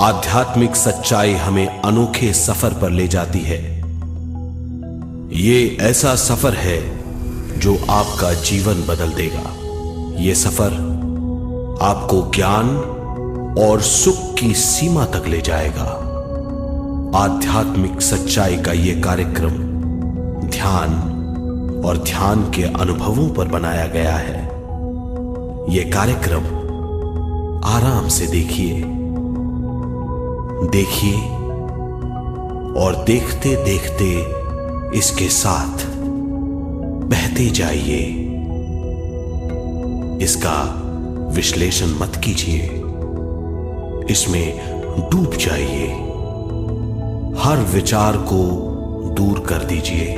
आध्यात्मिक सच्चाई हमें अनोखे सफर पर ले जाती है। ये ऐसा सफर है जो आपका जीवन बदल देगा। ये सफर आपको ज्ञान और सुख की सीमा तक ले जाएगा। आध्यात्मिक सच्चाई का ये कार्यक्रम ध्यान और ध्यान के अनुभवों पर बनाया गया है। ये कार्यक्रम आराम से देखिए और देखते देखते इसके साथ बहते जाइए। इसका विश्लेषण मत कीजिए, इसमें डूब जाइए। हर विचार को दूर कर दीजिए।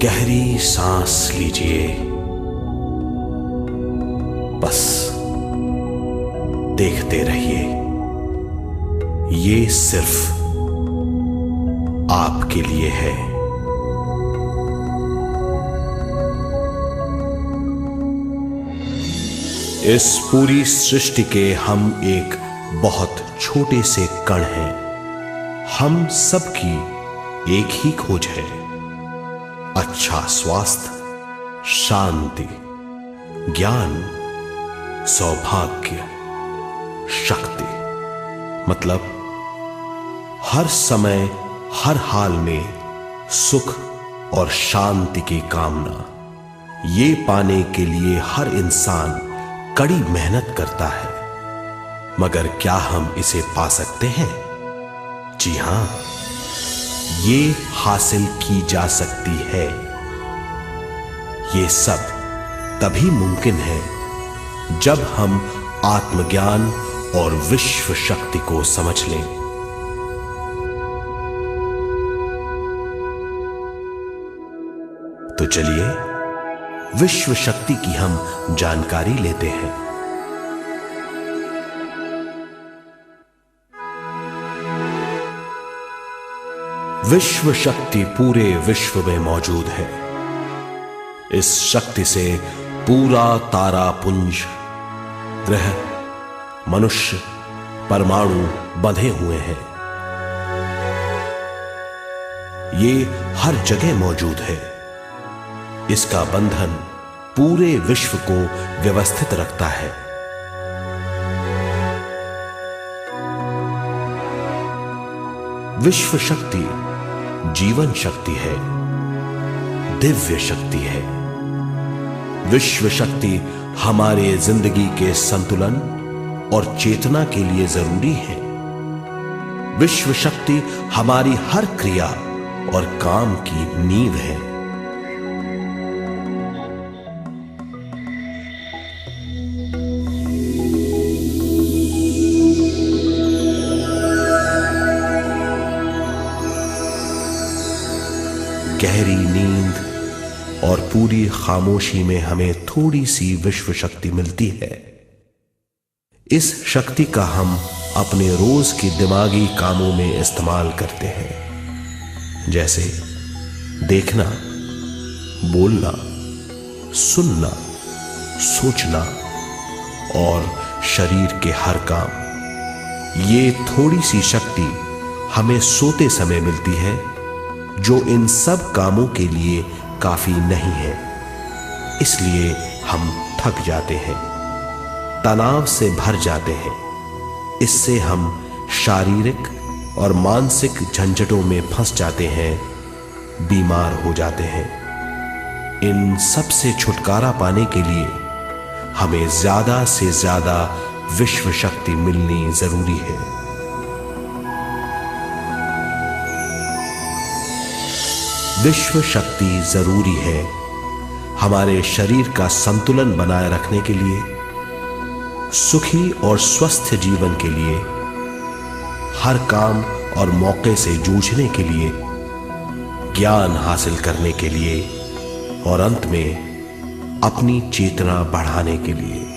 गहरी सांस लीजिए। बस देखते रहिए। ये सिर्फ आपके लिए है। इस पूरी सृष्टि के हम एक बहुत छोटे से कण हैं। हम सबकी एक ही खोज है, अच्छा स्वास्थ्य, शांति, ज्ञान, सौभाग्य, शक्ति। मतलब हर समय हर हाल में सुख और शांति की कामना। ये पाने के लिए हर इंसान कड़ी मेहनत करता है, मगर क्या हम इसे पा सकते हैं? जी हां, ये हासिल की जा सकती है। ये सब तभी मुमकिन है जब हम आत्मज्ञान और विश्व शक्ति को समझ लें। तो चलिए विश्व शक्ति की हम जानकारी लेते हैं। विश्व शक्ति पूरे विश्व में मौजूद है। इस शक्ति से पूरा तारापुंज, ग्रह, मनुष्य, परमाणु बंधे हुए हैं। ये हर जगह मौजूद है। इसका बंधन पूरे विश्व को व्यवस्थित रखता है। विश्व शक्ति जीवन शक्ति है, दिव्य शक्ति है। विश्व शक्ति हमारे जिंदगी के संतुलन और चेतना के लिए जरूरी है। विश्व शक्ति हमारी हर क्रिया और काम की नींव है। गहरी नींद और पूरी खामोशी में हमें थोड़ी सी विश्व शक्ति मिलती है। इस शक्ति का हम अपने रोज के दिमागी कामों में इस्तेमाल करते हैं, जैसे देखना, बोलना, सुनना, सोचना और शरीर के हर काम। ये थोड़ी सी शक्ति हमें सोते समय मिलती है, जो इन सब कामों के लिए काफी नहीं है। इसलिए हम थक जाते हैं, तनाव से भर जाते हैं। इससे हम शारीरिक और मानसिक झंझटों में फंस जाते हैं, बीमार हो जाते हैं। इन सब से छुटकारा पाने के लिए हमें ज्यादा से ज्यादा विश्व शक्ति मिलनी जरूरी है। विश्व शक्ति जरूरी है हमारे शरीर का संतुलन बनाए रखने के लिए, सुखी और स्वस्थ जीवन के लिए, हर काम और मौके से जूझने के लिए, ज्ञान हासिल करने के लिए और अंत में अपनी चेतना बढ़ाने के लिए।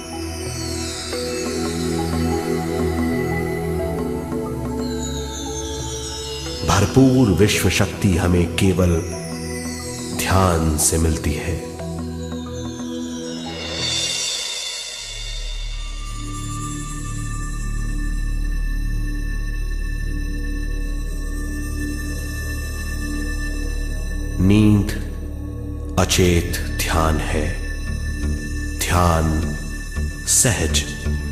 भरपूर विश्व शक्ति हमें केवल ध्यान से मिलती है। नींद अचेत ध्यान है, ध्यान सहज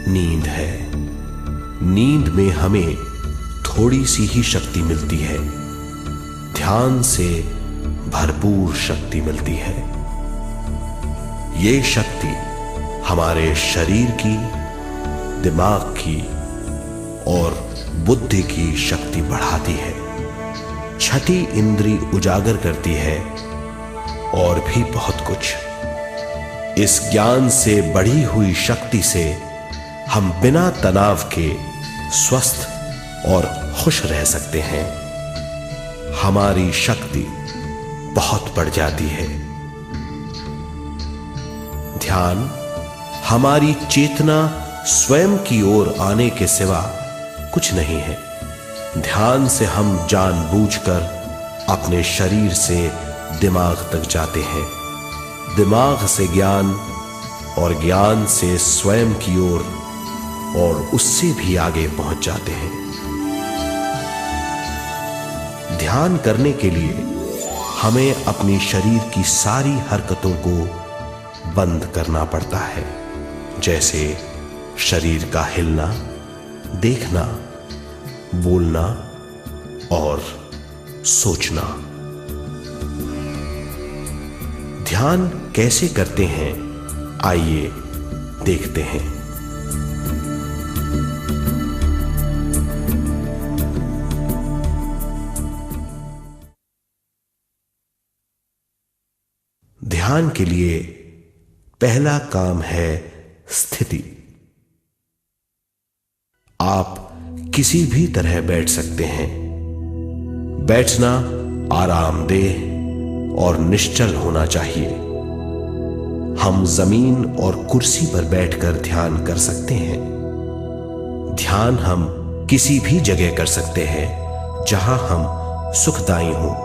नींद है। नींद में हमें थोड़ी सी ही शक्ति मिलती है, ध्यान से भरपूर शक्ति मिलती है। ये शक्ति हमारे शरीर की, दिमाग की और बुद्धि की शक्ति बढ़ाती है, छठी इंद्री उजागर करती है और भी बहुत कुछ। इस ज्ञान से बढ़ी हुई शक्ति से हम बिना तनाव के स्वस्थ और खुश रह सकते हैं। हमारी शक्ति बहुत बढ़ जाती है। ध्यान हमारी चेतना स्वयं की ओर आने के सिवा कुछ नहीं है। ध्यान से हम जानबूझकर अपने शरीर से दिमाग तक जाते हैं, दिमाग से ज्ञान और ज्ञान से स्वयं की ओर और उससे भी आगे पहुंच जाते हैं। ध्यान करने के लिए हमें अपने शरीर की सारी हरकतों को बंद करना पड़ता है, जैसे शरीर का हिलना, देखना, बोलना और सोचना। ध्यान कैसे करते हैं, आइए देखते हैं। ध्यान के लिए पहला काम है स्थिति। आप किसी भी तरह बैठ सकते हैं। बैठना आरामदेह और निश्चल होना चाहिए। हम जमीन और कुर्सी पर बैठकर ध्यान कर सकते हैं। ध्यान हम किसी भी जगह कर सकते हैं जहां हम सुखदायी हों।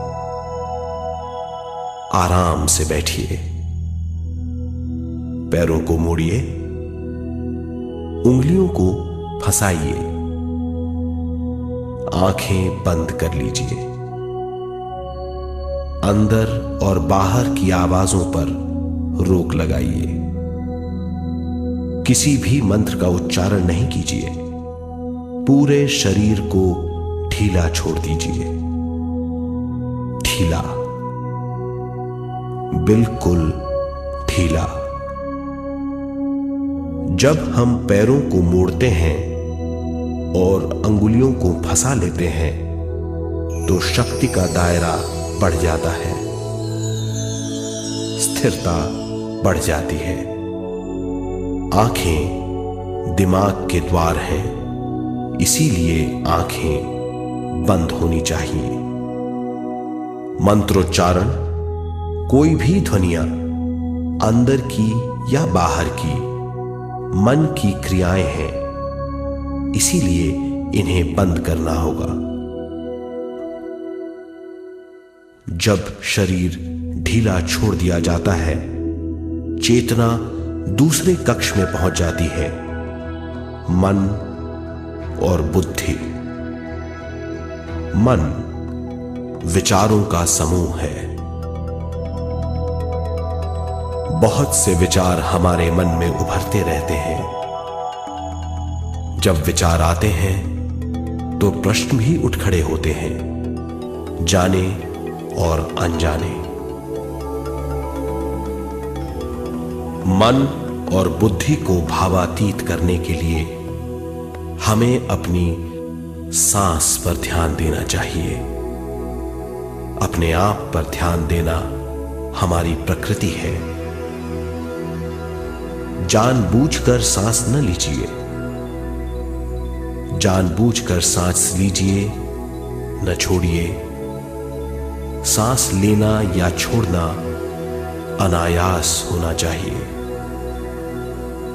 आराम से बैठिए, पैरों को मोड़िए, उंगलियों को फंसाइए, आंखें बंद कर लीजिए। अंदर और बाहर की आवाजों पर रोक लगाइए। किसी भी मंत्र का उच्चारण नहीं कीजिए। पूरे शरीर को ढीला छोड़ दीजिए। ढीला, बिल्कुल ढीला। जब हम पैरों को मोड़ते हैं और अंगुलियों को फंसा लेते हैं तो शक्ति का दायरा बढ़ जाता है, स्थिरता बढ़ जाती है। आंखें दिमाग के द्वार हैं, इसीलिए आंखें बंद होनी चाहिए। मंत्रोच्चारण, कोई भी ध्वनियां अंदर की या बाहर की मन की क्रियाएं हैं, इसीलिए इन्हें बंद करना होगा। जब शरीर ढीला छोड़ दिया जाता है, चेतना दूसरे कक्ष में पहुंच जाती है, मन और बुद्धि। मन विचारों का समूह है। बहुत से विचार हमारे मन में उभरते रहते हैं। जब विचार आते हैं तो प्रश्न भी उठ खड़े होते हैं, जाने और अनजाने। मन और बुद्धि को भावातीत करने के लिए हमें अपनी सांस पर ध्यान देना चाहिए। अपने आप पर ध्यान देना हमारी प्रकृति है। जानबूझकर सांस न लीजिए। जानबूझकर सांस लीजिए, न छोड़िए। सांस लेना या छोड़ना अनायास होना चाहिए।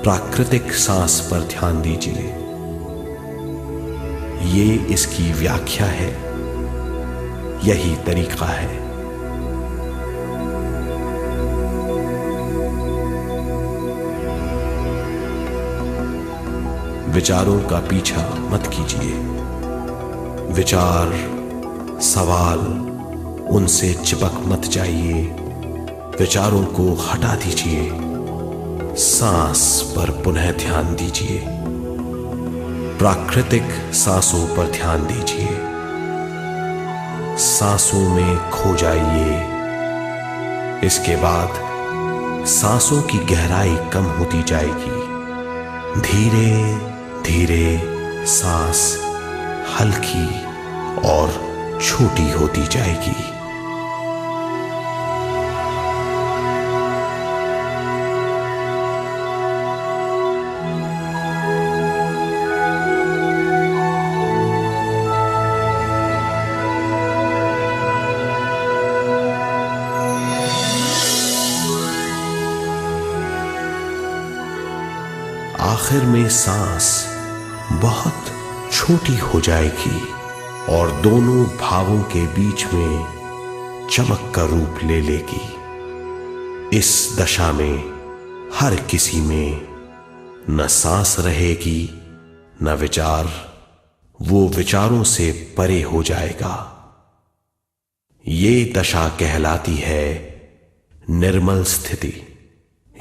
प्राकृतिक सांस पर ध्यान दीजिए। ये इसकी व्याख्या है, यही तरीका है। विचारों का पीछा मत कीजिए। विचार, सवाल उनसे चिपक मत जाइए, विचारों को हटा दीजिए, सांस पर पुनः ध्यान दीजिए, प्राकृतिक सांसों पर ध्यान दीजिए, सांसों में खो जाइए। इसके बाद सांसों की गहराई कम होती जाएगी। धीरे धीरे सांस हल्की और छोटी होती जाएगी। आखिर में सांस बहुत छोटी हो जाएगी और दोनों भावों के बीच में चमक का रूप ले लेगी। इस दशा में हर किसी में न सांस रहेगी न विचार, वो विचारों से परे हो जाएगा। ये दशा कहलाती है निर्मल स्थिति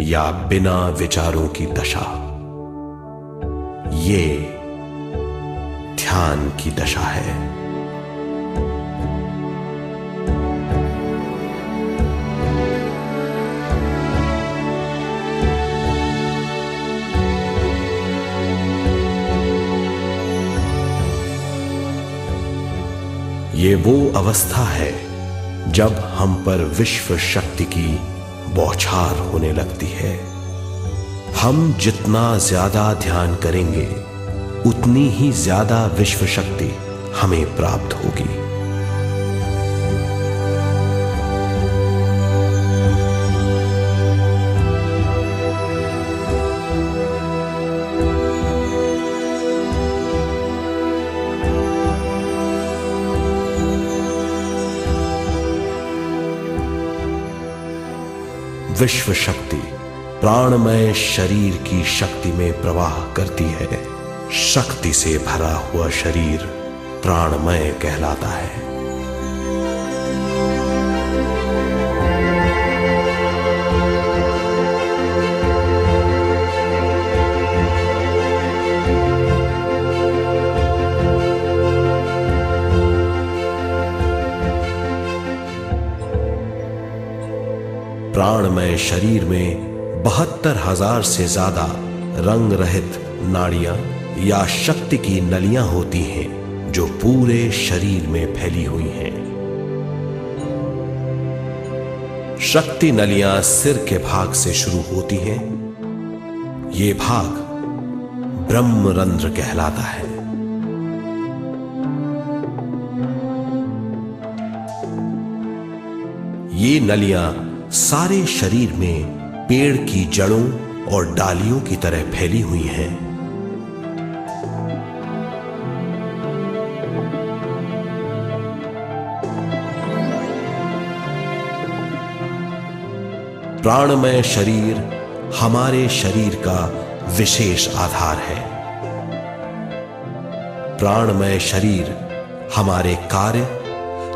या बिना विचारों की दशा। ये ध्यान की दशा है। ये वो अवस्था है जब हम पर विश्व शक्ति की बौछार होने लगती है। हम जितना ज्यादा ध्यान करेंगे उतनी ही ज्यादा विश्व शक्ति हमें प्राप्त होगी। विश्व शक्ति प्राणमय शरीर की शक्ति में प्रवाह करती है। शक्ति से भरा हुआ शरीर प्राणमय कहलाता है। प्राणमय शरीर में 72,000 से ज्यादा रंग रहित नाड़ियां या शक्ति की नलियां होती हैं जो पूरे शरीर में फैली हुई हैं। शक्ति नलियां सिर के भाग से शुरू होती हैं। ये भाग ब्रह्मरंध्र कहलाता है। ये नलियां सारे शरीर में पेड़ की जड़ों और डालियों की तरह फैली हुई हैं। प्राणमय शरीर हमारे शरीर का विशेष आधार है। प्राणमय शरीर हमारे कार्य,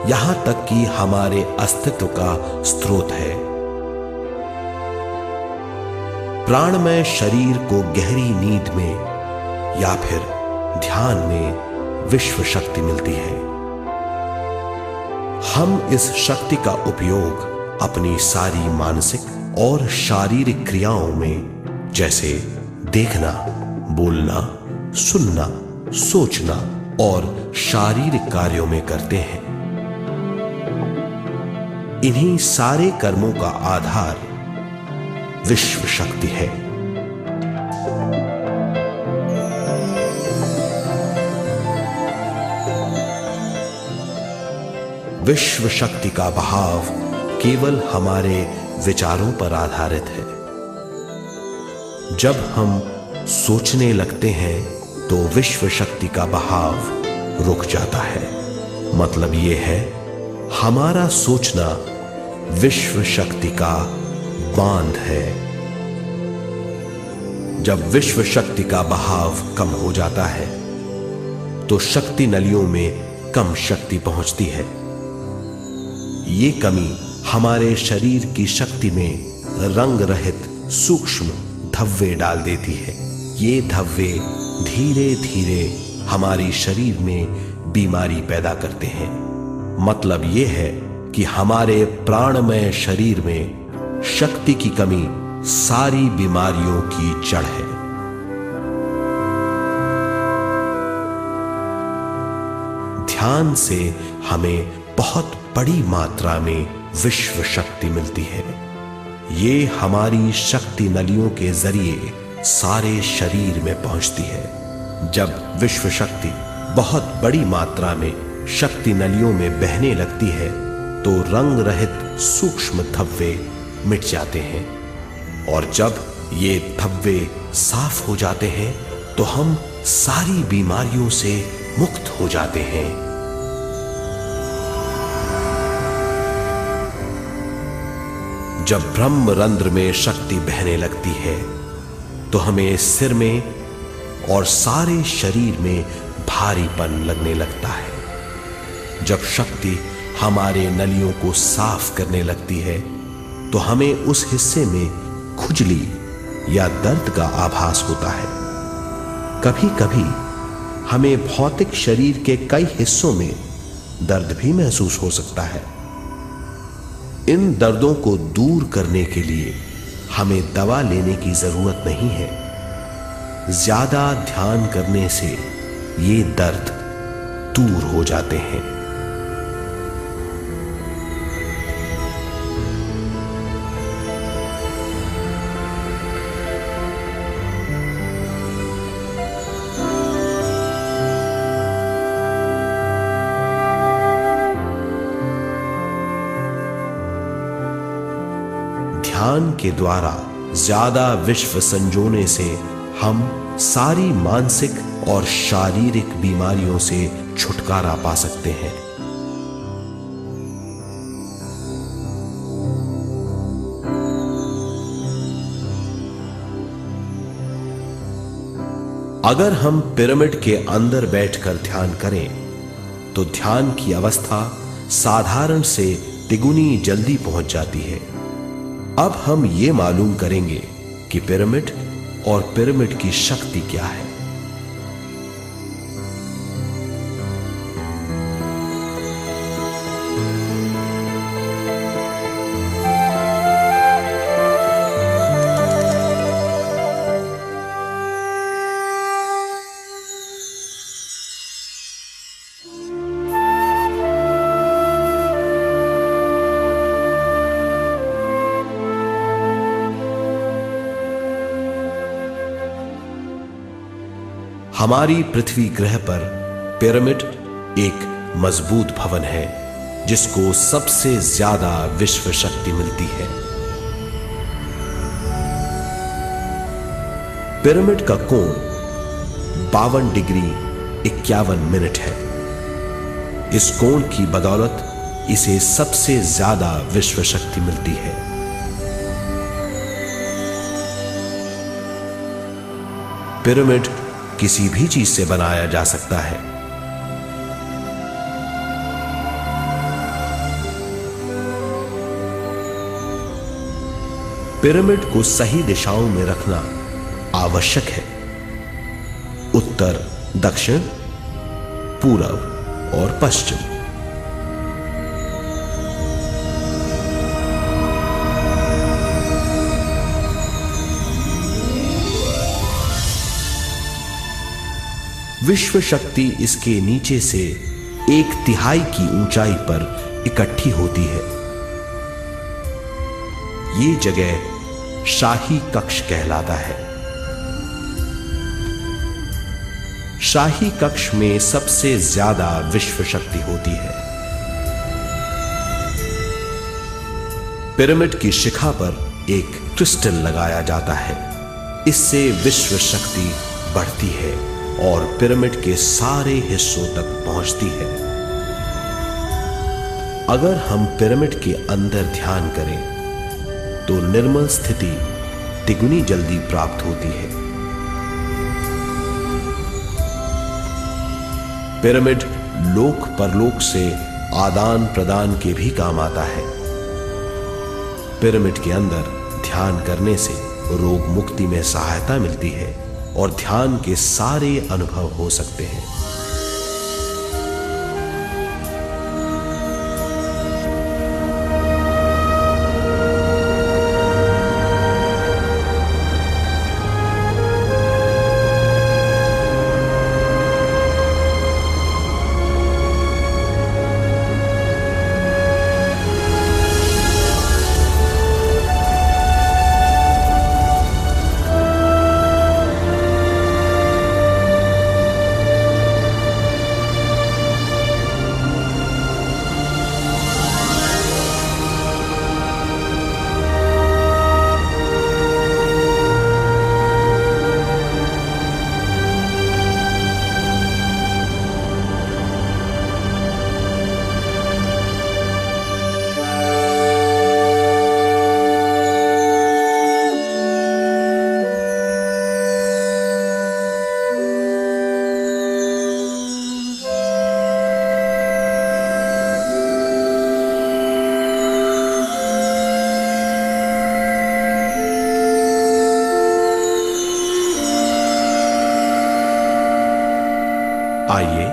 यहां तक कि हमारे अस्तित्व का स्रोत है। प्राणमय शरीर को गहरी नींद में या फिर ध्यान में विश्व शक्ति मिलती है। हम इस शक्ति का उपयोग अपनी सारी मानसिक और शारीरिक क्रियाओं में, जैसे देखना, बोलना, सुनना, सोचना और शारीरिक कार्यों में करते हैं। इन्हीं सारे कर्मों का आधार विश्व शक्ति है। विश्व शक्ति का बहाव केवल हमारे विचारों पर आधारित है। जब हम सोचने लगते हैं तो विश्व शक्ति का बहाव रुक जाता है। मतलब यह है, हमारा सोचना विश्व शक्ति का बांध है। जब विश्व शक्ति का बहाव कम हो जाता है तो शक्ति नलियों में कम शक्ति पहुंचती है। ये कमी हमारे शरीर की शक्ति में रंग रहित सूक्ष्म धब्बे डाल देती है। ये धब्बे धीरे धीरे हमारी शरीर में बीमारी पैदा करते हैं। मतलब ये है कि हमारे प्राणमय शरीर में शक्ति की कमी सारी बीमारियों की जड़ है। ध्यान से हमें बहुत बड़ी मात्रा में विश्व शक्ति मिलती है। ये हमारी शक्ति नलियों के जरिए सारे शरीर में पहुंचती है। जब विश्व शक्ति बहुत बड़ी मात्रा में शक्ति नलियों में बहने लगती है तो रंग रहित सूक्ष्म धब्बे मिट जाते हैं, और जब ये धब्बे साफ हो जाते हैं तो हम सारी बीमारियों से मुक्त हो जाते हैं। जब ब्रह्म रंध्र में शक्ति बहने लगती है तो हमें सिर में और सारे शरीर में भारीपन लगने लगता है। जब शक्ति हमारे नलियों को साफ करने लगती है तो हमें उस हिस्से में खुजली या दर्द का आभास होता है। कभी कभी हमें भौतिक शरीर के कई हिस्सों में दर्द भी महसूस हो सकता है। इन दर्दों को दूर करने के लिए हमें दवा लेने की जरूरत नहीं है। ज्यादा ध्यान करने से ये दर्द दूर हो जाते हैं। ध्यान के द्वारा ज्यादा विश्व संजोने से हम सारी मानसिक और शारीरिक बीमारियों से छुटकारा पा सकते हैं। अगर हम पिरामिड के अंदर बैठकर ध्यान करें तो ध्यान की अवस्था साधारण से तिगुनी जल्दी पहुंच जाती है। अब हम ये मालूम करेंगे कि पिरामिड और पिरामिड की शक्ति क्या है। हमारी पृथ्वी ग्रह पर पिरामिड एक मजबूत भवन है जिसको सबसे ज्यादा विश्व शक्ति मिलती है। पिरामिड का कोण 52 डिग्री 51 मिनट है। इस कोण की बदौलत इसे सबसे ज्यादा विश्व शक्ति मिलती है। पिरामिड किसी भी चीज से बनाया जा सकता है। पिरामिड को सही दिशाओं में रखना आवश्यक है। उत्तर, दक्षिण, पूरब और पश्चिम। विश्व शक्ति इसके नीचे से 1/3 की ऊंचाई पर इकट्ठी होती है। ये जगह शाही कक्ष कहलाता है। शाही कक्ष में सबसे ज्यादा विश्व शक्ति होती है। पिरामिड की शिखा पर एक क्रिस्टल लगाया जाता है। इससे विश्व शक्ति बढ़ती है और पिरामिड के सारे हिस्सों तक पहुंचती है। अगर हम पिरामिड के अंदर ध्यान करें तो निर्मल स्थिति तिगुनी जल्दी प्राप्त होती है। पिरामिड लोक परलोक से आदान प्रदान के भी काम आता है। पिरामिड के अंदर ध्यान करने से रोग मुक्ति में सहायता मिलती है और ध्यान के सारे अनुभव हो सकते हैं। आइए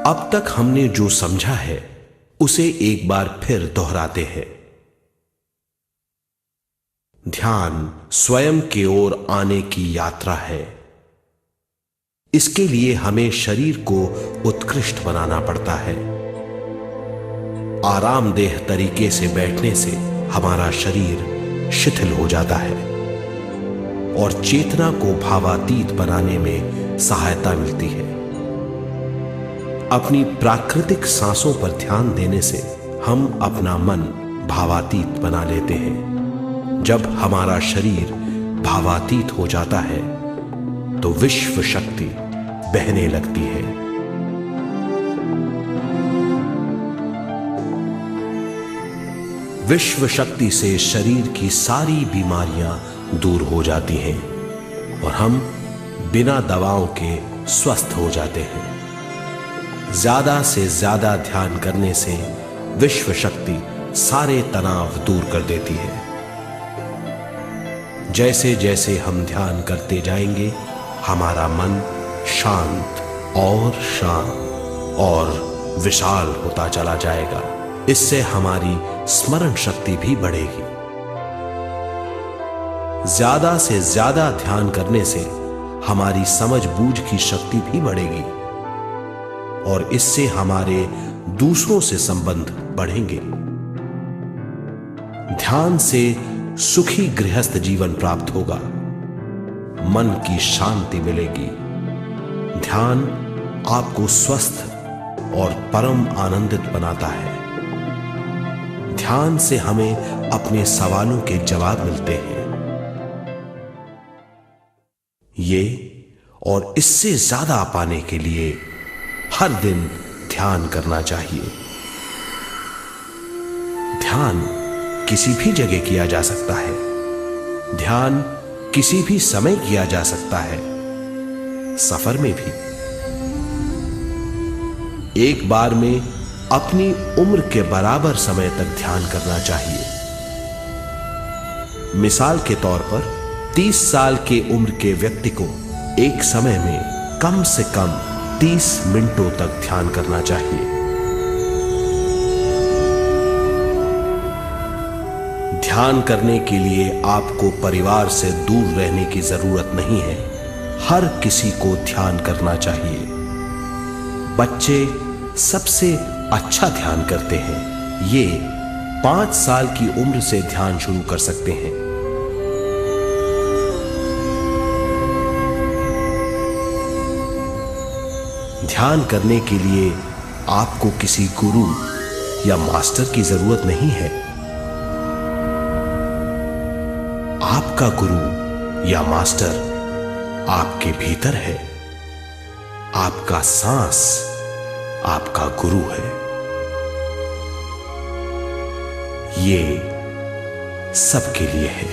अब तक हमने जो समझा है उसे एक बार फिर दोहराते हैं। ध्यान स्वयं की ओर आने की यात्रा है। इसके लिए हमें शरीर को उत्कृष्ट बनाना पड़ता है। आरामदेह तरीके से बैठने से हमारा शरीर शिथिल हो जाता है और चेतना को भावातीत बनाने में सहायता मिलती है। अपनी प्राकृतिक सांसों पर ध्यान देने से हम अपना मन भावातीत बना लेते हैं। जब हमारा शरीर भावातीत हो जाता है तो विश्व शक्ति बहने लगती है। विश्व शक्ति से शरीर की सारी बीमारियां दूर हो जाती हैं और हम बिना दवाओं के स्वस्थ हो जाते हैं। ज्यादा से ज्यादा ध्यान करने से विश्व शक्ति सारे तनाव दूर कर देती है। जैसे जैसे हम ध्यान करते जाएंगे हमारा मन शांत और विशाल होता चला जाएगा। इससे हमारी स्मरण शक्ति भी बढ़ेगी। ज्यादा से ज्यादा ध्यान करने से हमारी समझ बूझ की शक्ति भी बढ़ेगी और इससे हमारे दूसरों से संबंध बढ़ेंगे। ध्यान से सुखी गृहस्थ जीवन प्राप्त होगा, मन की शांति मिलेगी। ध्यान आपको स्वस्थ और परम आनंदित बनाता है। ध्यान से हमें अपने सवालों के जवाब मिलते हैं। ये और इससे ज्यादा पाने के लिए हर दिन ध्यान करना चाहिए। ध्यान किसी भी जगह किया जा सकता है। ध्यान किसी भी समय किया जा सकता है, सफर में भी। एक बार में अपनी उम्र के बराबर समय तक ध्यान करना चाहिए। मिसाल के तौर पर 30 साल के उम्र के व्यक्ति को एक समय में कम से कम 30 मिनटों तक ध्यान करना चाहिए। ध्यान करने के लिए आपको परिवार से दूर रहने की जरूरत नहीं है। हर किसी को ध्यान करना चाहिए। बच्चे सबसे अच्छा ध्यान करते हैं। ये 5 साल की उम्र से ध्यान शुरू कर सकते हैं। ध्यान करने के लिए आपको किसी गुरु या मास्टर की जरूरत नहीं है। आपका गुरु या मास्टर आपके भीतर है। आपका सांस आपका गुरु है। ये सबके लिए है।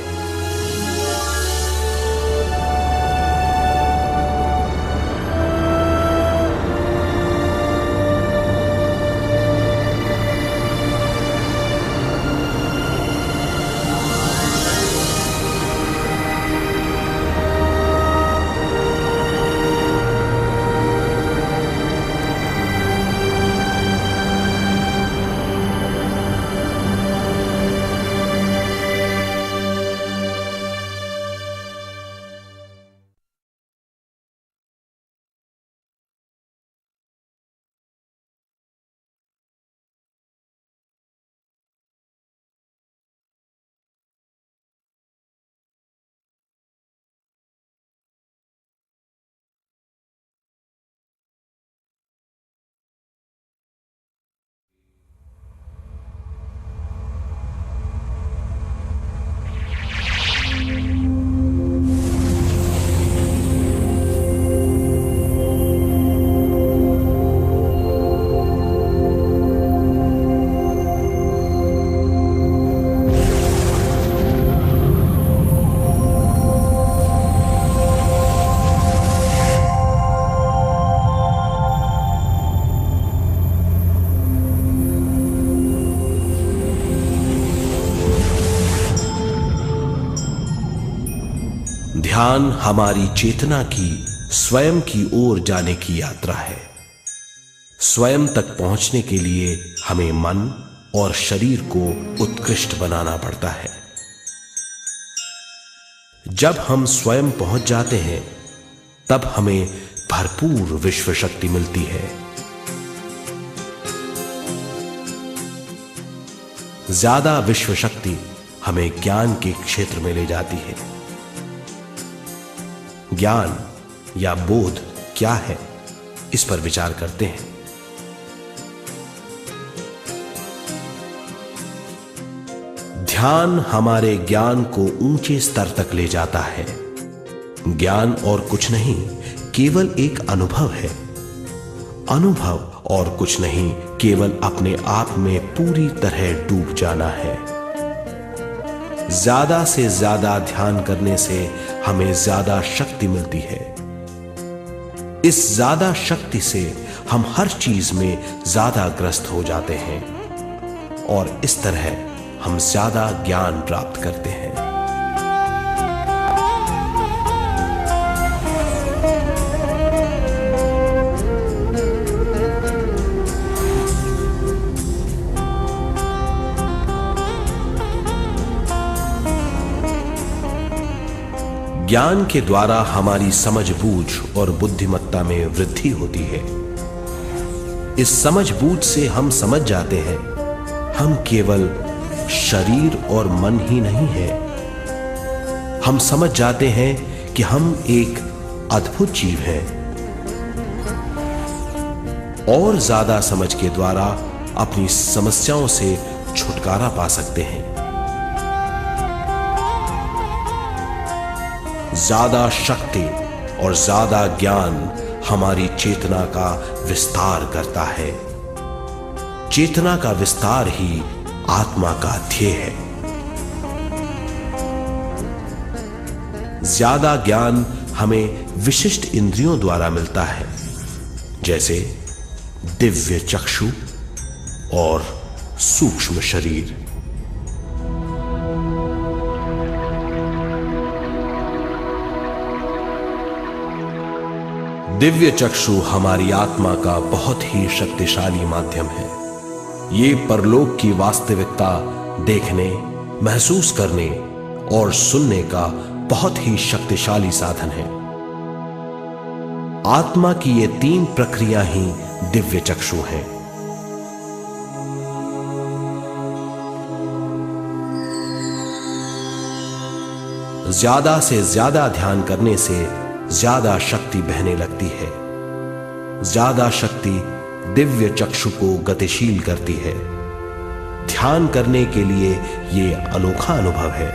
ध्यान हमारी चेतना की स्वयं की ओर जाने की यात्रा है। स्वयं तक पहुंचने के लिए हमें मन और शरीर को उत्कृष्ट बनाना पड़ता है। जब हम स्वयं पहुंच जाते हैं तब हमें भरपूर विश्व शक्ति मिलती है। ज्यादा विश्व शक्ति हमें ज्ञान के क्षेत्र में ले जाती है। ज्ञान या बोध क्या है, इस पर विचार करते हैं। ध्यान हमारे ज्ञान को ऊंचे स्तर तक ले जाता है। ज्ञान और कुछ नहीं, केवल एक अनुभव है। अनुभव और कुछ नहीं, केवल अपने आप में पूरी तरह डूब जाना है। ज्यादा से ज्यादा ध्यान करने से हमें ज्यादा शक्ति मिलती है। इस ज्यादा शक्ति से हम हर चीज में ज्यादा ग्रस्त हो जाते हैं और इस तरह हम ज्यादा ज्ञान प्राप्त करते हैं। ज्ञान के द्वारा हमारी समझ बूझ और बुद्धिमत्ता में वृद्धि होती है। इस समझ बूझ से हम समझ जाते हैं हम केवल शरीर और मन ही नहीं है। हम समझ जाते हैं कि हम एक अद्भुत जीव हैं। और ज्यादा समझ के द्वारा अपनी समस्याओं से छुटकारा पा सकते हैं। ज्यादा शक्ति और ज्यादा ज्ञान हमारी चेतना का विस्तार करता है। चेतना का विस्तार ही आत्मा का ध्येय है। ज्यादा ज्ञान हमें विशिष्ट इंद्रियों द्वारा मिलता है, जैसे दिव्य चक्षु और सूक्ष्म शरीर। दिव्य चक्षु हमारी आत्मा का बहुत ही शक्तिशाली माध्यम है। ये परलोक की वास्तविकता देखने, महसूस करने और सुनने का बहुत ही शक्तिशाली साधन है। आत्मा की ये तीन प्रक्रिया ही दिव्य चक्षु हैं। ज्यादा से ज्यादा ध्यान करने से ज्यादा शक्ति बहने लगती है। ज्यादा शक्ति दिव्य चक्षु को गतिशील करती है। ध्यान करने के लिए यह अनोखा अनुभव है।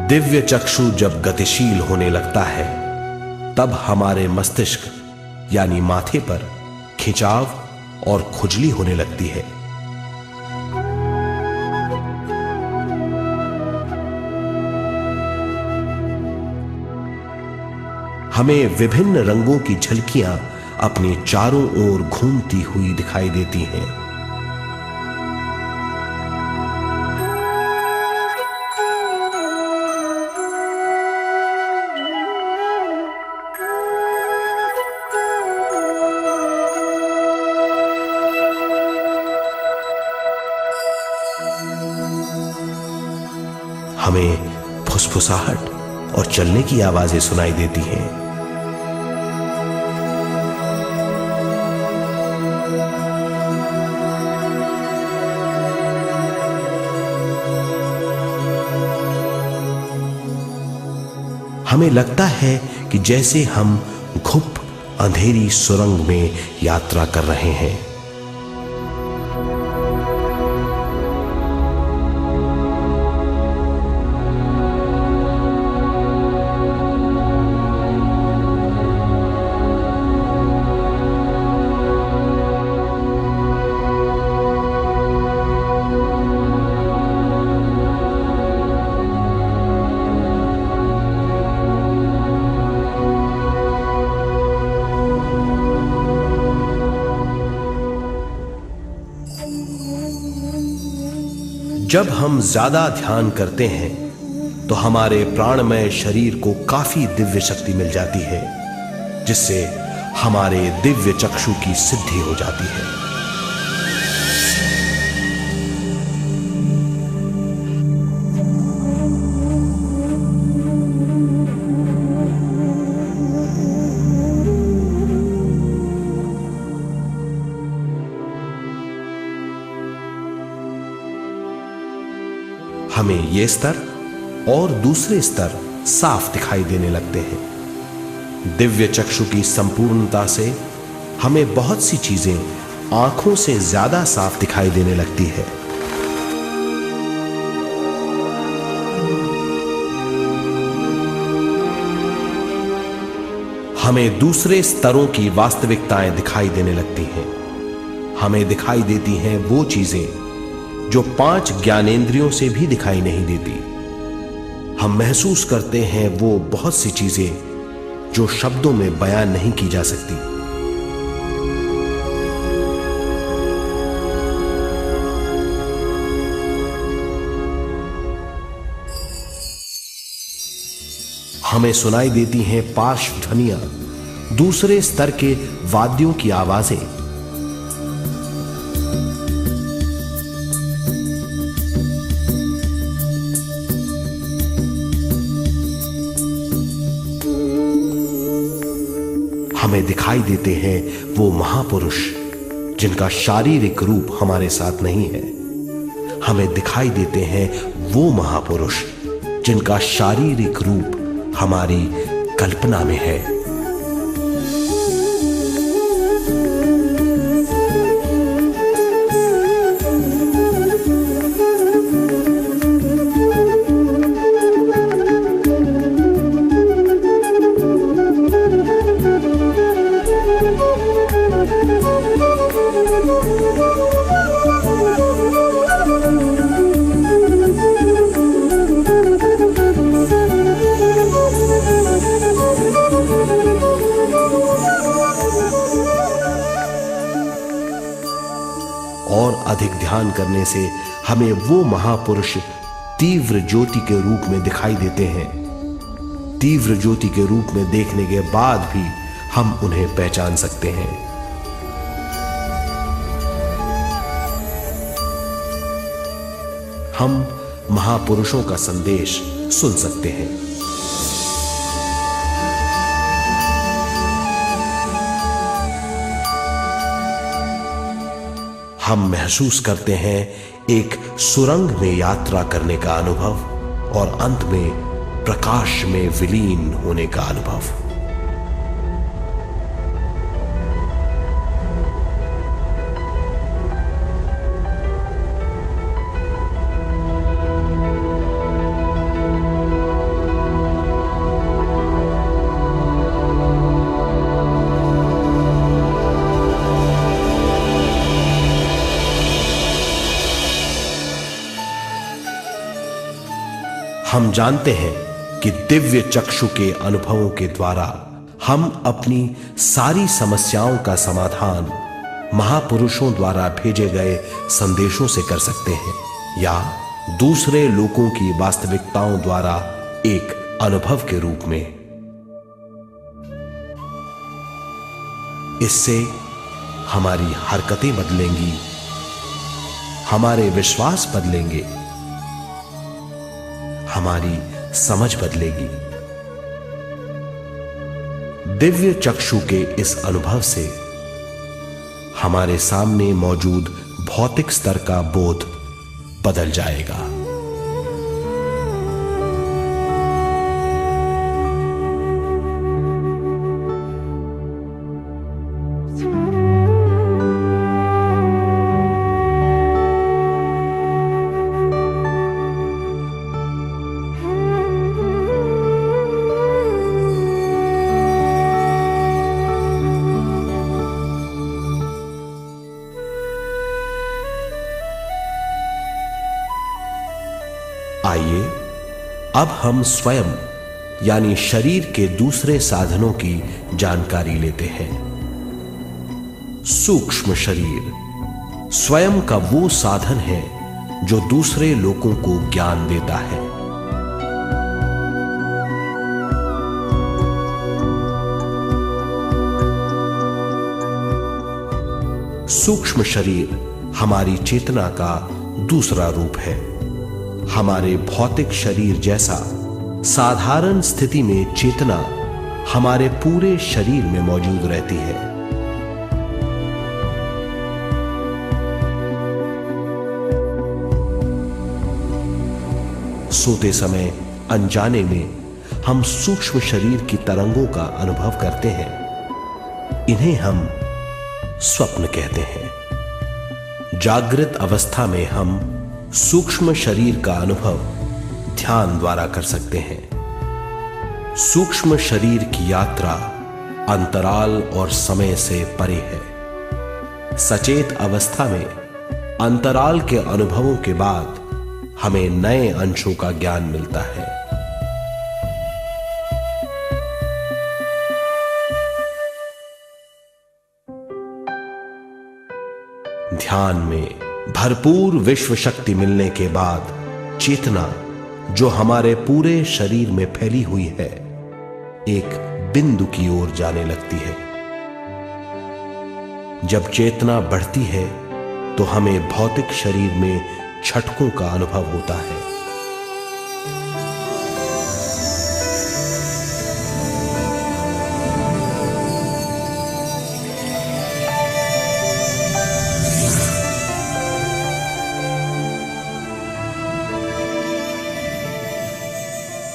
दिव्य चक्षु जब गतिशील होने लगता है तब हमारे मस्तिष्क यानी माथे पर खिंचाव और खुजली होने लगती है। हमें विभिन्न रंगों की झलकियां अपने चारों ओर घूमती हुई दिखाई देती हैं। हमें फुसफुसाहट और चलने की आवाजें सुनाई देती हैं। हमें लगता है कि जैसे हम घुप अंधेरी सुरंग में यात्रा कर रहे हैं। जब हम ज्यादा ध्यान करते हैं तो हमारे प्राणमय शरीर को काफी दिव्य शक्ति मिल जाती है, जिससे हमारे दिव्य चक्षु की सिद्धि हो जाती है। हमें ये स्तर और दूसरे स्तर साफ दिखाई देने लगते हैं। दिव्य चक्षु की संपूर्णता से हमें बहुत सी चीजें आंखों से ज्यादा साफ दिखाई देने लगती है। हमें दूसरे स्तरों की वास्तविकताएं दिखाई देने लगती हैं। हमें दिखाई देती हैं वो चीजें जो 5 ज्ञानेंद्रियों से भी दिखाई नहीं देती। हम महसूस करते हैं वो बहुत सी चीजें जो शब्दों में बयान नहीं की जा सकती। हमें सुनाई देती हैं पार्श्व ध्वनियां, दूसरे स्तर के वाद्यों की आवाजें। हमें दिखाई देते हैं वो महापुरुष जिनका शारीरिक रूप हमारे साथ नहीं है। हमें दिखाई देते हैं वो महापुरुष जिनका शारीरिक रूप हमारी कल्पना में है। और अधिक ध्यान करने से हमें वो महापुरुष तीव्र ज्योति के रूप में दिखाई देते हैं। तीव्र ज्योति के रूप में देखने के बाद भी हम उन्हें पहचान सकते हैं। हम महापुरुषों का संदेश सुन सकते हैं। हम महसूस करते हैं एक सुरंग में यात्रा करने का अनुभव और अंत में प्रकाश में विलीन होने का अनुभव। हम जानते हैं कि दिव्य चक्षु के अनुभवों के द्वारा हम अपनी सारी समस्याओं का समाधान महापुरुषों द्वारा भेजे गए संदेशों से कर सकते हैं या दूसरे लोगों की वास्तविकताओं द्वारा एक अनुभव के रूप में। इससे हमारी हरकतें बदलेंगी, हमारे विश्वास बदलेंगे, हमारी समझ बदलेगी। दिव्य चक्षु के इस अनुभव से हमारे सामने मौजूद भौतिक स्तर का बोध बदल जाएगा। आइए अब हम स्वयं यानी शरीर के दूसरे साधनों की जानकारी लेते हैं। सूक्ष्म शरीर स्वयं का वो साधन है जो दूसरे लोगों को ज्ञान देता है। सूक्ष्म शरीर हमारी चेतना का दूसरा रूप है। हमारे भौतिक शरीर जैसा साधारण स्थिति में चेतना हमारे पूरे शरीर में मौजूद रहती है। सोते समय अनजाने में हम सूक्ष्म शरीर की तरंगों का अनुभव करते हैं। इन्हें हम स्वप्न कहते हैं। जागृत अवस्था में हम सूक्ष्म शरीर का अनुभव ध्यान द्वारा कर सकते हैं। सूक्ष्म शरीर की यात्रा अंतराल और समय से परे है। सचेत अवस्था में अंतराल के अनुभवों के बाद हमें नए अंशों का ज्ञान मिलता है। ध्यान में भरपूर विश्व शक्ति मिलने के बाद चेतना जो हमारे पूरे शरीर में फैली हुई है, एक बिंदु की ओर जाने लगती है। जब चेतना बढ़ती है तो हमें भौतिक शरीर में झटकों का अनुभव होता है।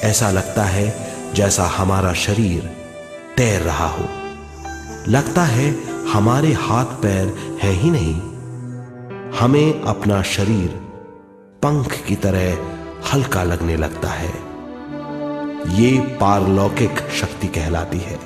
ऐसा लगता है जैसा हमारा शरीर तैर रहा हो। लगता है हमारे हाथ पैर है ही नहीं। हमें अपना शरीर पंख की तरह हल्का लगने लगता है। ये पारलौकिक शक्ति कहलाती है।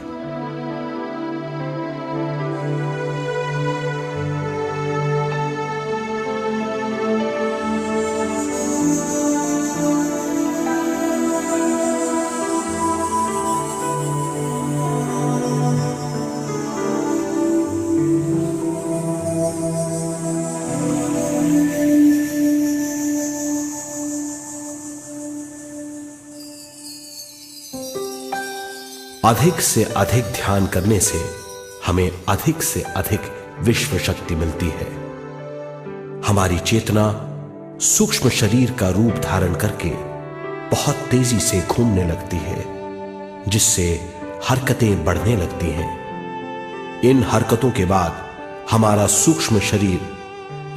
अधिक से अधिक ध्यान करने से हमें अधिक से अधिक विश्व शक्ति मिलती है। हमारी चेतना सूक्ष्म शरीर का रूप धारण करके बहुत तेजी से घूमने लगती है, जिससे हरकतें बढ़ने लगती हैं। इन हरकतों के बाद हमारा सूक्ष्म शरीर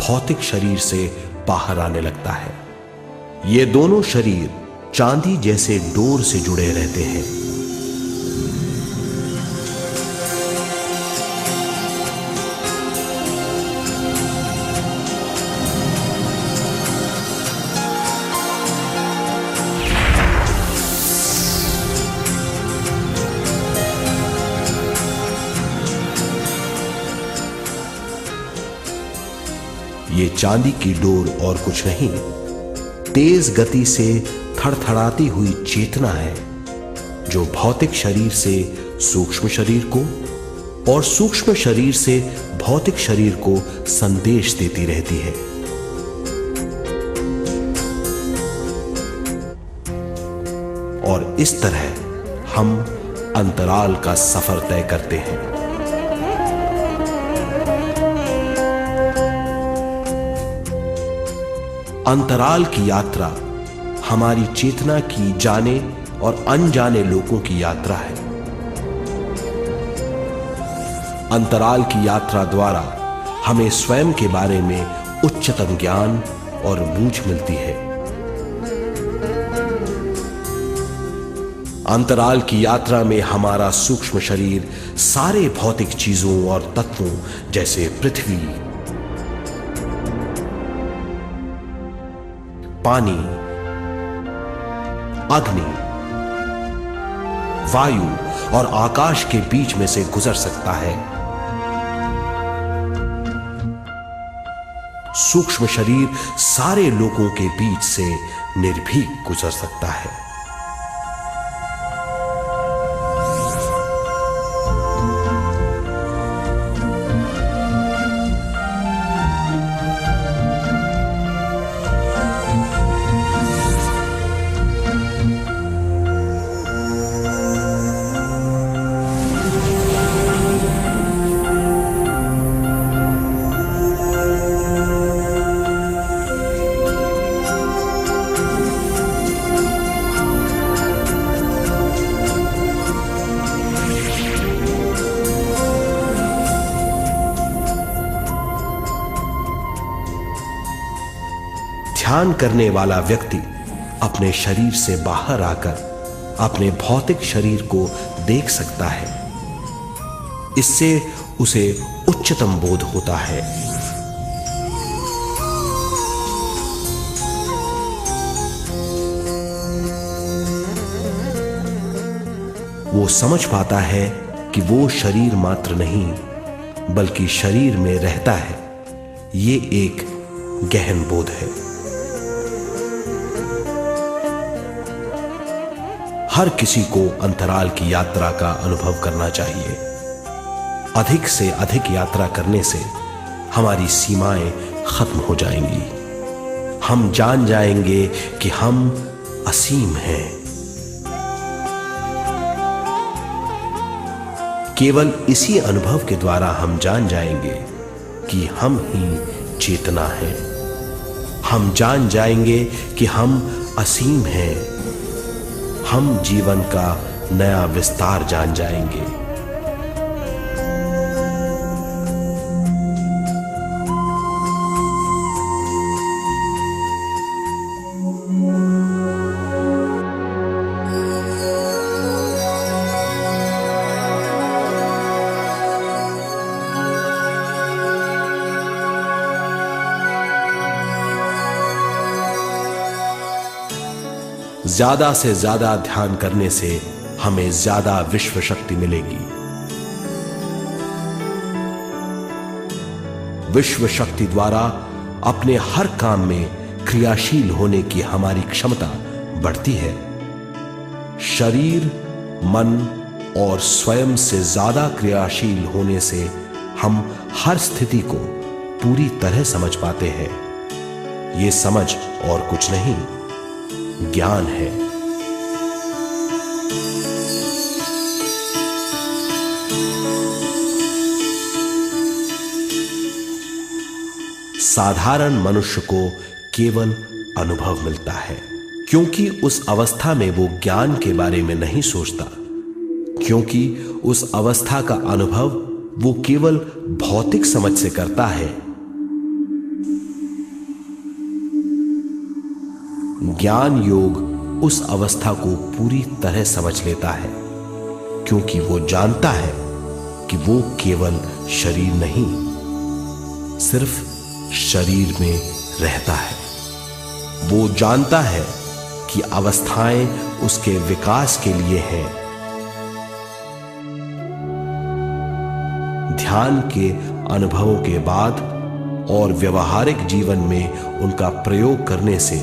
भौतिक शरीर से बाहर आने लगता है। ये दोनों शरीर चांदी जैसे डोर से जुड़े रहते हैं। ये चांदी की डोर और कुछ नहीं, तेज गति से थड़थड़ाती हुई चेतना है, जो भौतिक शरीर से सूक्ष्म शरीर को और सूक्ष्म शरीर से भौतिक शरीर को संदेश देती रहती है। और इस तरह हम अंतराल का सफर तय करते हैं। अंतराल की यात्रा हमारी चेतना की जाने और अनजाने लोगों की यात्रा है। अंतराल की यात्रा द्वारा हमें स्वयं के बारे में उच्चतम ज्ञान और बूझ मिलती है। अंतराल की यात्रा में हमारा सूक्ष्म शरीर सारे भौतिक चीजों और तत्वों जैसे पृथ्वी, पानी, अग्नि, वायु और आकाश के बीच में से गुजर सकता है। सूक्ष्म शरीर सारे लोगों के बीच से निर्भीक गुजर सकता है। ध्यान करने वाला व्यक्ति अपने शरीर से बाहर आकर अपने भौतिक शरीर को देख सकता है। इससे उसे उच्चतम बोध होता है। वो समझ पाता है कि वो शरीर मात्र नहीं बल्कि शरीर में रहता है। ये एक गहन बोध है। हर किसी को अंतराल की यात्रा का अनुभव करना चाहिए। अधिक से अधिक यात्रा करने से हमारी सीमाएं खत्म हो जाएंगी। हम जान जाएंगे कि हम असीम हैं। केवल इसी अनुभव के द्वारा हम जान जाएंगे कि हम ही चेतना हैं। हम जान जाएंगे कि हम असीम हैं। हम जीवन का नया विस्तार जान जाएंगे। ज्यादा से ज्यादा ध्यान करने से हमें ज्यादा विश्व शक्ति मिलेगी। विश्व शक्ति द्वारा अपने हर काम में क्रियाशील होने की हमारी क्षमता बढ़ती है। शरीर, मन और स्वयं से ज्यादा क्रियाशील होने से हम हर स्थिति को पूरी तरह समझ पाते हैं। ये समझ और कुछ नहीं, ज्ञान है। साधारण मनुष्य को केवल अनुभव मिलता है, क्योंकि उस अवस्था में वो ज्ञान के बारे में नहीं सोचता, क्योंकि उस अवस्था का अनुभव वो केवल भौतिक समझ से करता है। ज्ञान योग उस अवस्था को पूरी तरह समझ लेता है, क्योंकि वो जानता है कि वो केवल शरीर नहीं, सिर्फ शरीर में रहता है। वो जानता है कि अवस्थाएं उसके विकास के लिए हैं। ध्यान के अनुभवों के बाद और व्यवहारिक जीवन में उनका प्रयोग करने से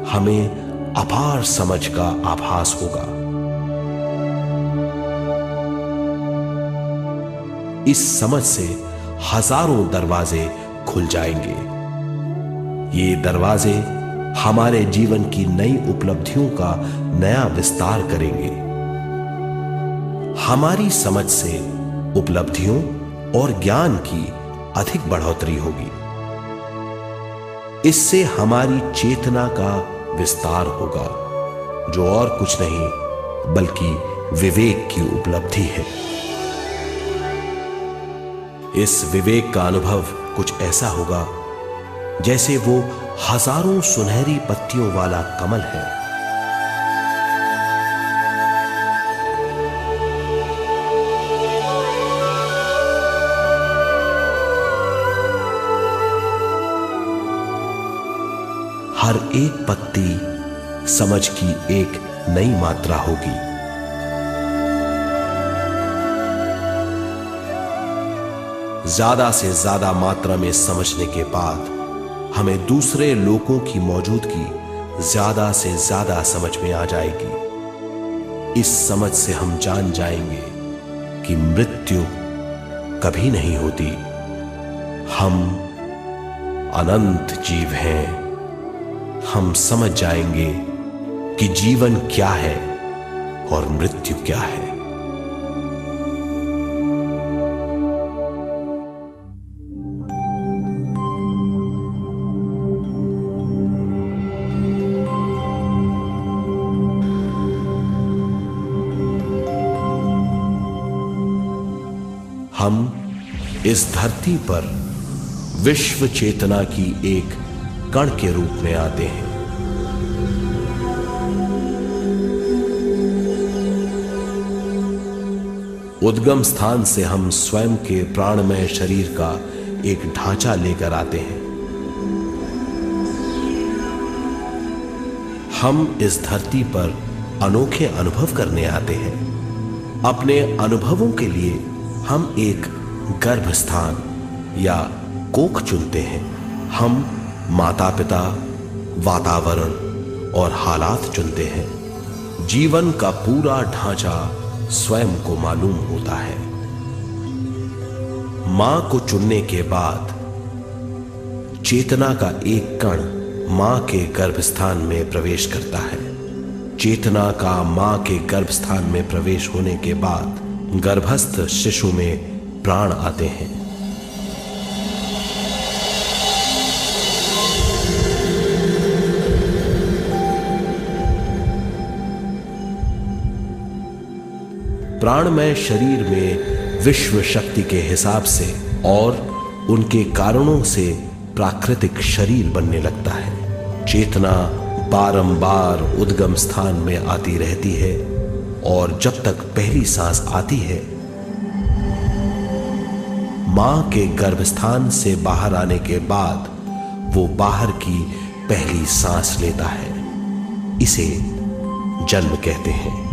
हमें अपार समझ का आभास होगा। इस समझ से हजारों दरवाजे खुल जाएंगे। ये दरवाजे हमारे जीवन की नई उपलब्धियों का नया विस्तार करेंगे। हमारी समझ से उपलब्धियों और ज्ञान की अधिक बढ़ोतरी होगी। इससे हमारी चेतना का विस्तार होगा, जो और कुछ नहीं बल्कि विवेक की उपलब्धि है। इस विवेक का अनुभव कुछ ऐसा होगा जैसे वो हजारों सुनहरी पत्तियों वाला कमल है। हर एक पत्ती समझ की एक नई मात्रा होगी। ज्यादा से ज्यादा मात्रा में समझने के बाद हमें दूसरे लोगों की मौजूदगी ज्यादा से ज्यादा समझ में आ जाएगी। इस समझ से हम जान जाएंगे कि मृत्यु कभी नहीं होती। हम अनंत जीव हैं। हम समझ जाएंगे कि जीवन क्या है और मृत्यु क्या है। हम इस धरती पर विश्व चेतना की एक कण के रूप में आते हैं। उद्गम स्थान से हम स्वयं के प्राणमय शरीर का एक ढांचा लेकर आते हैं। हम इस धरती पर अनोखे अनुभव करने आते हैं। अपने अनुभवों के लिए हम एक गर्भ स्थान या कोख चुनते हैं। हम माता पिता, वातावरण और हालात चुनते हैं। जीवन का पूरा ढांचा स्वयं को मालूम होता है। मां को चुनने के बाद चेतना का एक कण मां के गर्भस्थान में प्रवेश करता है। चेतना का मां के गर्भस्थान में प्रवेश होने के बाद गर्भस्थ शिशु में प्राण आते हैं। प्राणमय शरीर में विश्व शक्ति के हिसाब से और उनके कारणों से प्राकृतिक शरीर बनने लगता है। चेतना बारंबार उद्गम स्थान में आती रहती है और जब तक पहली सांस आती है, मां के गर्भस्थान से बाहर आने के बाद वो बाहर की पहली सांस लेता है। इसे जन्म कहते हैं।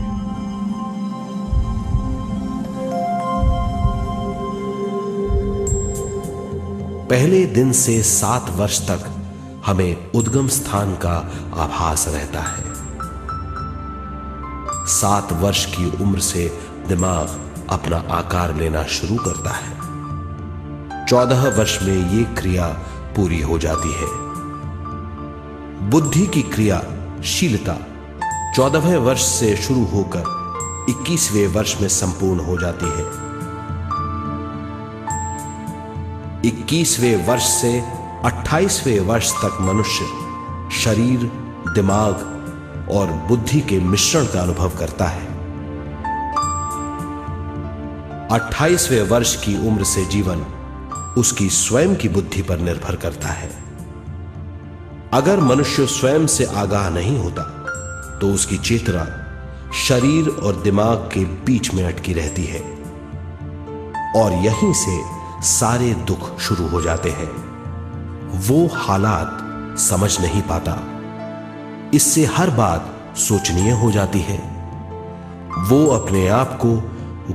पहले दिन से 7 वर्ष तक हमें उद्गम स्थान का आभास रहता है। 7 वर्ष की उम्र से दिमाग अपना आकार लेना शुरू करता है। 14 वर्ष में यह क्रिया पूरी हो जाती है। बुद्धि की क्रियाशीलता 14वें वर्ष से शुरू होकर 21वें वर्ष में संपूर्ण हो जाती है। 21वें वर्ष से 28वें वर्ष तक मनुष्य शरीर, दिमाग और बुद्धि के मिश्रण का अनुभव करता है। 28वें वर्ष की उम्र से जीवन उसकी स्वयं की बुद्धि पर निर्भर करता है। अगर मनुष्य स्वयं से आगाह नहीं होता तो उसकी चेतना शरीर और दिमाग के बीच में अटकी रहती है और यहीं से सारे दुख शुरू हो जाते हैं। वो हालात समझ नहीं पाता, इससे हर बात सोचनीय हो जाती है। वो अपने आप को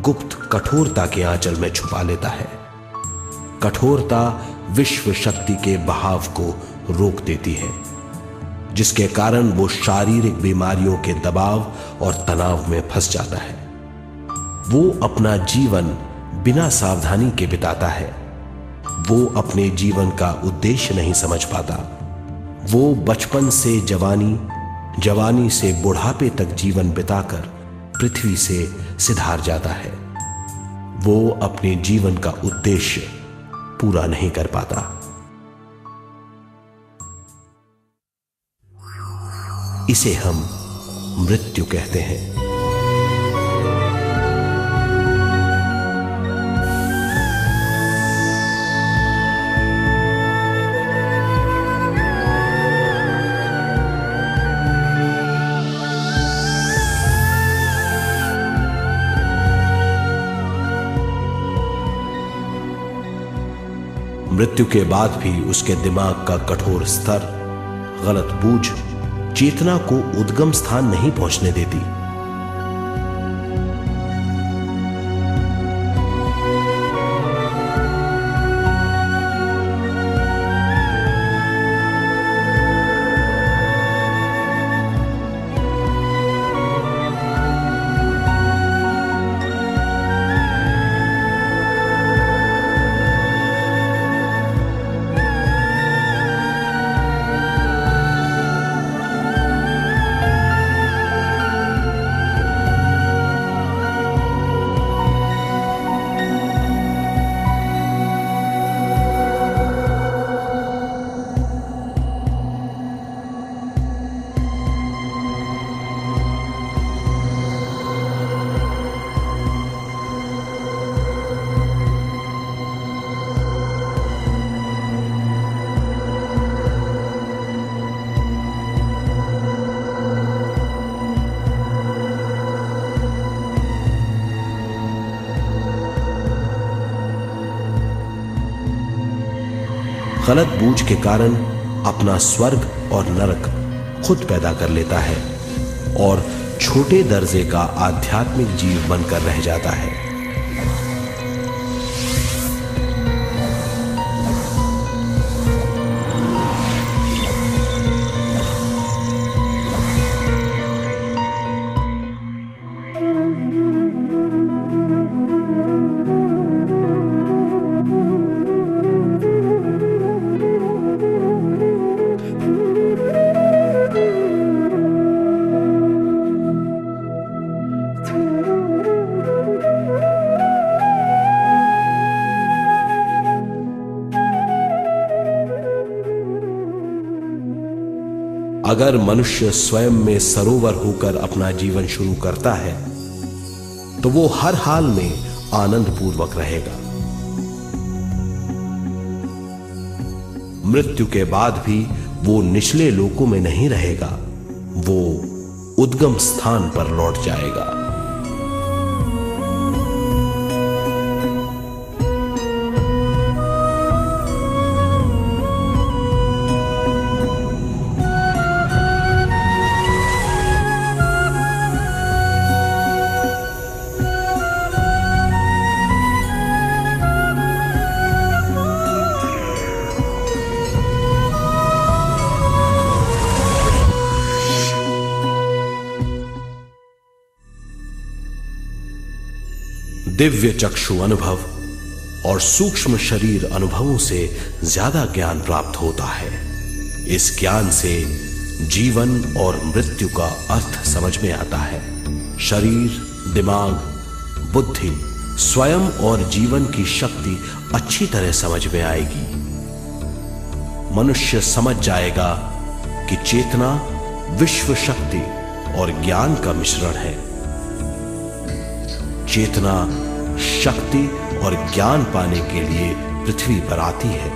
गुप्त कठोरता के आंचल में छुपा लेता है। कठोरता विश्व शक्ति के बहाव को रोक देती है, जिसके कारण वो शारीरिक बीमारियों के दबाव और तनाव में फंस जाता है। वो अपना जीवन बिना सावधानी के बिताता है। वो अपने जीवन का उद्देश्य नहीं समझ पाता। वो बचपन से जवानी, जवानी से बुढ़ापे तक जीवन बिताकर पृथ्वी से सिधार जाता है। वो अपने जीवन का उद्देश्य पूरा नहीं कर पाता। इसे हम मृत्यु कहते हैं। मृत्यु के बाद भी उसके दिमाग का कठोर स्तर, गलत बूझ चेतना को उद्गम स्थान नहीं पहुंचने देती। गलत बूझ के कारण अपना स्वर्ग और नरक खुद पैदा कर लेता है और छोटे दर्जे का आध्यात्मिक जीव बनकर रह जाता है। अगर मनुष्य स्वयं में सरोवर होकर अपना जीवन शुरू करता है तो वो हर हाल में आनंद पूर्वक रहेगा। मृत्यु के बाद भी वो निचले लोकों में नहीं रहेगा, वो उद्गम स्थान पर लौट जाएगा। दिव्य चक्षु अनुभव और सूक्ष्म शरीर अनुभवों से ज्यादा ज्ञान प्राप्त होता है। इस ज्ञान से जीवन और मृत्यु का अर्थ समझ में आता है। शरीर, दिमाग, बुद्धि, स्वयं और जीवन की शक्ति अच्छी तरह समझ में आएगी। मनुष्य समझ जाएगा कि चेतना विश्व शक्ति और ज्ञान का मिश्रण है। चेतना शक्ति और ज्ञान पाने के लिए पृथ्वी पर आती है।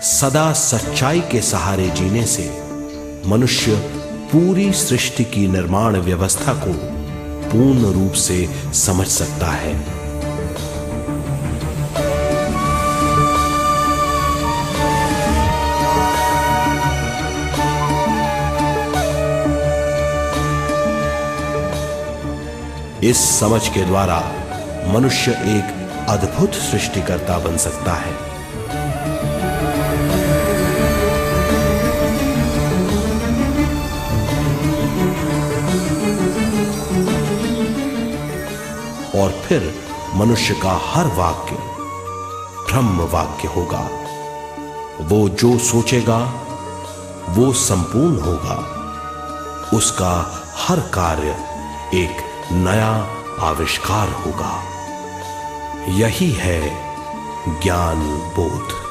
सदा सच्चाई के सहारे जीने से मनुष्य पूरी सृष्टि की निर्माण व्यवस्था को पूर्ण रूप से समझ सकता है। इस समझ के द्वारा मनुष्य एक अद्भुत सृष्टिकर्ता बन सकता है। और फिर मनुष्य का हर वाक्य ब्रह्म वाक्य होगा। वो जो सोचेगा वो संपूर्ण होगा। उसका हर कार्य एक नया आविष्कार होगा। यही है ज्ञान बोध।